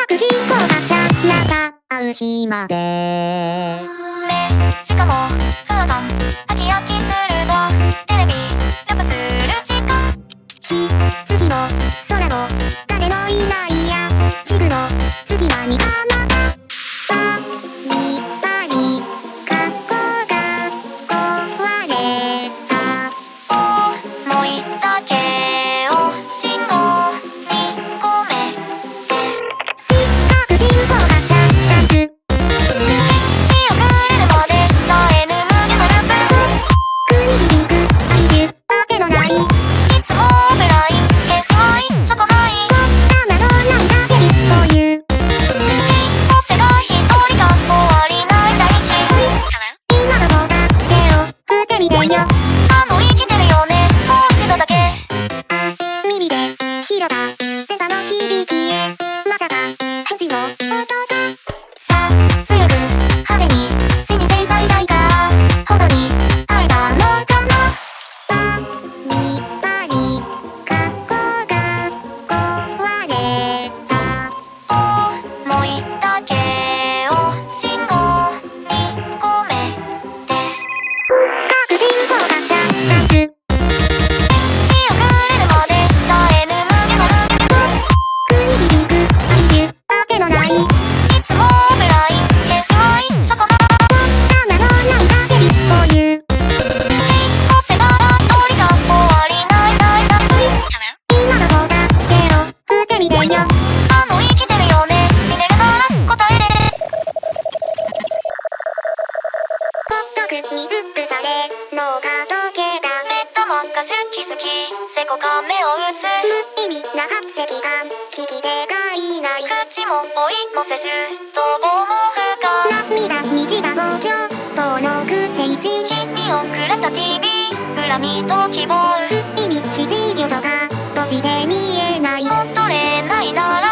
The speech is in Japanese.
く人口がちゃなか会う日までしかも不安飽き飽きするとテレビラップする時間日次の空の誰もいないや地区の次は味方パリパリ過去が壊れた思いだけを信号に込めて四角人口がちゃ立つ血をくれるまで絶えぬ無限のループ国響く愛中わけのないいつもオフライン平成そこない玉のないだけにという個性が一人が終わりない大気今どこか手を振ってみてよ生きてるよねもう一度だけ耳で広が電波の響きへまさか恥の音がさあ強く派手にせにせい最大か本当に会えたのかなパリパリ過去が壊れた思いだけを信号に込めて各人口がちゃ立つ血をくれるまで絶えぬ無限のループ国響く愛中わけのないいつもオフライン平成そこの玉のないだけにという個性が一人が終わりないないない今どこか手を振ってみてよ生きてるよね死ねるなら答えてほっとくにズックされ脳が溶け出目玉が好き好きせこか目を打つ無意味な発石感聞き手がいない口も追いもせず逃亡も不可涙虹が膨張遠のく精神君をくれた TV 恨みと希望意味し水魚とか星で見えない戻れないなら